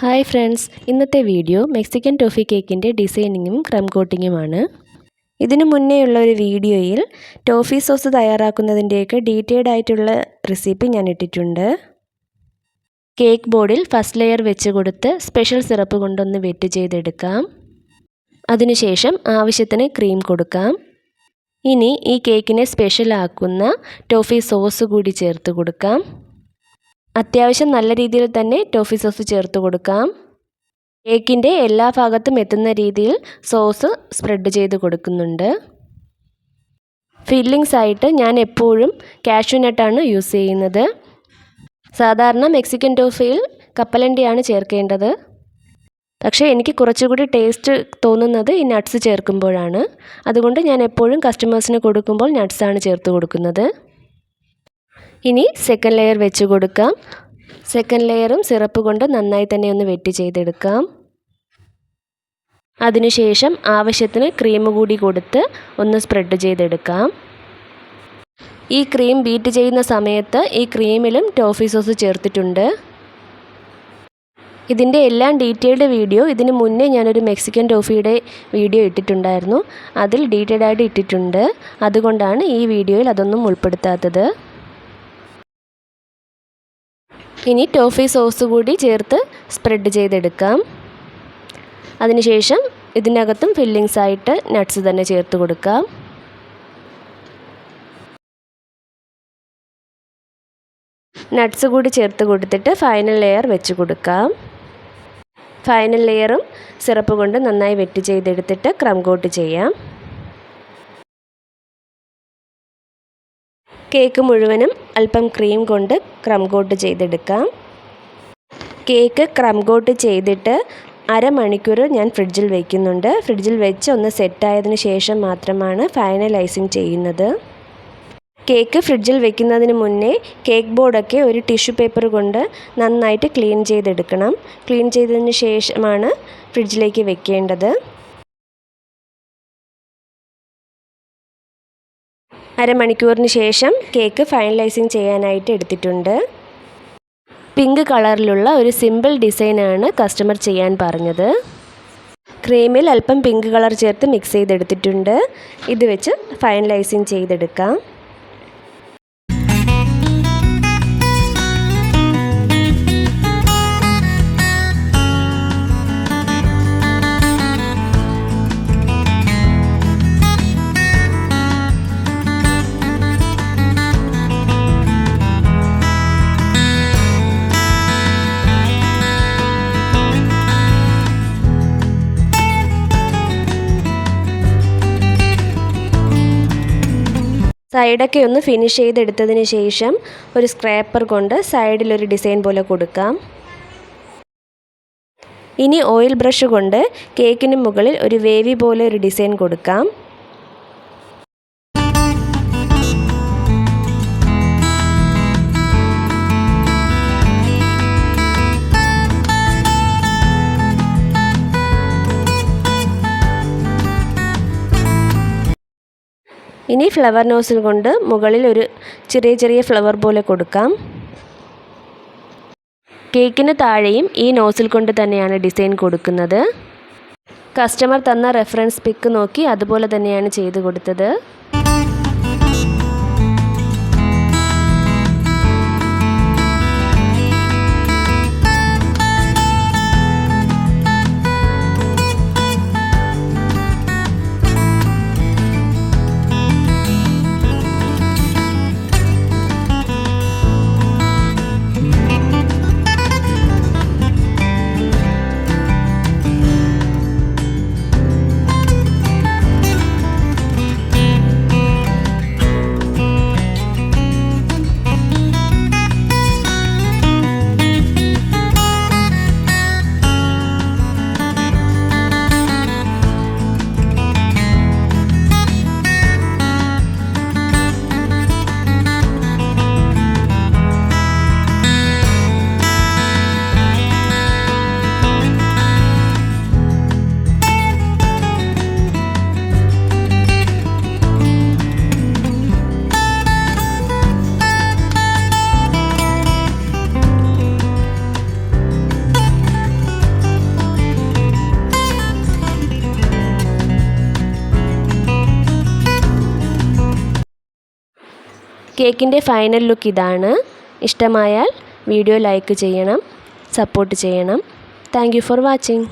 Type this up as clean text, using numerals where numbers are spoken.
Hi friends, ഇന്നത്തെ video Mexican toffee കേക്കിൻ്റെ ഡിസൈനിങ്ങും crumb കോട്ടിങ്ങുമാണ്. ഇതിനു മുന്നേയുള്ള ഒരു വീഡിയോയിൽ ടോഫി സോസ് തയ്യാറാക്കുന്നതിൻ്റെയൊക്കെ ഡീറ്റെയിൽഡ് ആയിട്ടുള്ള റെസിപ്പി ഞാൻ ഇട്ടിട്ടുണ്ട്. കേക്ക് ബോർഡിൽ ഫസ്റ്റ് ലെയർ വെച്ച് കൊടുത്ത് സ്പെഷ്യൽ സിറപ്പ് കൊണ്ടൊന്ന് വെറ്റ് ചെയ്തെടുക്കാം. അതിനുശേഷം ആവശ്യത്തിന് ക്രീം കൊടുക്കാം. ഇനി ഈ കേക്കിനെ സ്പെഷ്യൽ ആക്കുന്ന ടോഫി സോസ് കൂടി ചേർത്ത് കൊടുക്കാം. അത്യാവശ്യം നല്ല രീതിയിൽ തന്നെ ടോഫി സോസ് ചേർത്ത് കൊടുക്കാം. കേക്കിൻ്റെ എല്ലാ ഭാഗത്തും എത്തുന്ന രീതിയിൽ സോസ് സ്പ്രെഡ് ചെയ്ത് കൊടുക്കുന്നുണ്ട്. ഫില്ലിങ്സ് ആയിട്ട് ഞാൻ എപ്പോഴും കാഷ്യൂ നട്ടാണ് യൂസ് ചെയ്യുന്നത്. സാധാരണ മെക്സിക്കൻ ടോഫിയിൽ കപ്പലണ്ടിയാണ് ചേർക്കേണ്ടത്. പക്ഷേ എനിക്ക് കുറച്ചുകൂടി ടേസ്റ്റ് തോന്നുന്നത് ഈ നട്ട്സ് ചേർക്കുമ്പോഴാണ്. അതുകൊണ്ട് ഞാൻ എപ്പോഴും കസ്റ്റമേഴ്സിന് കൊടുക്കുമ്പോൾ നട്ട്സാണ് ചേർത്ത് കൊടുക്കുന്നത്. ഇനി സെക്കൻഡ് ലെയർ വെച്ച് കൊടുക്കാം. സെക്കൻഡ് ലെയറും സിറപ്പ് കൊണ്ട് നന്നായി തന്നെ ഒന്ന് വെറ്റ് ചെയ്തെടുക്കാം. അതിനുശേഷം ആവശ്യത്തിന് ക്രീം കൂടി കൊടുത്ത് ഒന്ന് സ്പ്രെഡ് ചെയ്തെടുക്കാം. ഈ ക്രീം ബീറ്റ് ചെയ്യുന്ന സമയത്ത് ഈ ക്രീമിലും ടോഫി സോസ് ചേർത്തിട്ടുണ്ട്. ഇതിൻ്റെ എല്ലാം ഡീറ്റെയിൽഡ് വീഡിയോ ഇതിന് മുന്നേ ഞാനൊരു മെക്സിക്കൻ ടോഫിയുടെ വീഡിയോ ഇട്ടിട്ടുണ്ടായിരുന്നു. അതിൽ ഡീറ്റെയിൽഡ് ആയിട്ട് ഇട്ടിട്ടുണ്ട്. അതുകൊണ്ടാണ് ഈ വീഡിയോയിൽ അതൊന്നും ഉൾപ്പെടുത്താത്തത്. ഇനി ടോഫി സോസ് കൂടി ചേർത്ത് സ്പ്രെഡ് ചെയ്തെടുക്കാം. അതിനുശേഷം ഇതിനകത്തും ഫില്ലിങ്സ് ആയിട്ട് നട്ട്സ് തന്നെ ചേർത്ത് കൊടുക്കാം. നട്ട്സ് കൂടി ചേർത്ത് കൊടുത്തിട്ട് ഫൈനൽ ലെയർ വെച്ച് കൊടുക്കാം. ഫൈനൽ ലെയറും സിറപ്പ് കൊണ്ട് നന്നായി വെറ്റ് ചെയ്തെടുത്തിട്ട് ക്രം കോട്ട് ചെയ്യാം. കേക്ക് മുഴുവനും അല്പം ക്രീം കൊണ്ട് ക്രം കോട്ട് ചെയ്തെടുക്കാം. കേക്ക് ക്രം കോട്ട് ചെയ്തിട്ട് അരമണിക്കൂർ ഞാൻ ഫ്രിഡ്ജിൽ വയ്ക്കുന്നുണ്ട്. ഫ്രിഡ്ജിൽ വെച്ച് ഒന്ന് സെറ്റായതിനു ശേഷം മാത്രമാണ് ഫൈനൽ ഐസിങ് ചെയ്യുന്നത്. കേക്ക് ഫ്രിഡ്ജിൽ വെക്കുന്നതിന് മുന്നേ കേക്ക് ബോർഡൊക്കെ ഒരു ടിഷ്യൂ പേപ്പർ കൊണ്ട് നന്നായിട്ട് ക്ലീൻ ചെയ്തെടുക്കണം. ക്ലീൻ ചെയ്തതിന് ശേഷമാണ് ഫ്രിഡ്ജിലേക്ക് വെക്കേണ്ടത്. അരമണിക്കൂറിന് ശേഷം കേക്ക് ഫൈനലൈസിങ് ചെയ്യാനായിട്ട് എടുത്തിട്ടുണ്ട്. പിങ്ക് കളറിലുള്ള ഒരു സിമ്പിൾ ഡിസൈനാണ് കസ്റ്റമർ ചെയ്യാൻ പറഞ്ഞത്. ക്രീമിൽ അല്പം പിങ്ക് കളർ ചേർത്ത് മിക്സ് ചെയ്തെടുത്തിട്ടുണ്ട്. ഇത് വെച്ച് ഫൈനലൈസിങ് ചെയ്തെടുക്കാം. സൈഡൊക്കെ ഒന്ന് ഫിനിഷ് ചെയ്തെടുത്തതിന് ശേഷം ഒരു സ്ക്രാപ്പർ കൊണ്ട് സൈഡിലൊരു ഡിസൈൻ പോലെ കൊടുക്കാം. ഇനി ഓയിൽ ബ്രഷ് കൊണ്ട് കേക്കിന് മുകളിൽ ഒരു വേവി പോലെ ഒരു ഡിസൈൻ കൊടുക്കാം. ഇനി ഫ്ലവർ നോസിൽ കൊണ്ട് മുകളിൽ ഒരു ചെറിയ ഫ്ലവർ പോലെ കൊടുക്കാം. കേക്കിന് താഴെയും ഈ നോസിൽ കൊണ്ട് തന്നെയാണ് ഡിസൈൻ കൊടുക്കുന്നത്. കസ്റ്റമർ തന്ന റെഫറൻസ് പിക്ക് നോക്കി അതുപോലെ തന്നെയാണ് ചെയ്ത് കൊടുത്തത്. കേക്കിൻ്റെ ഫൈനൽ ലുക്ക് ഇതാണ്. ഇഷ്ടമായാൽ വീഡിയോ ലൈക്ക് ചെയ്യണം, സപ്പോർട്ട് ചെയ്യണം. Thank you for watching.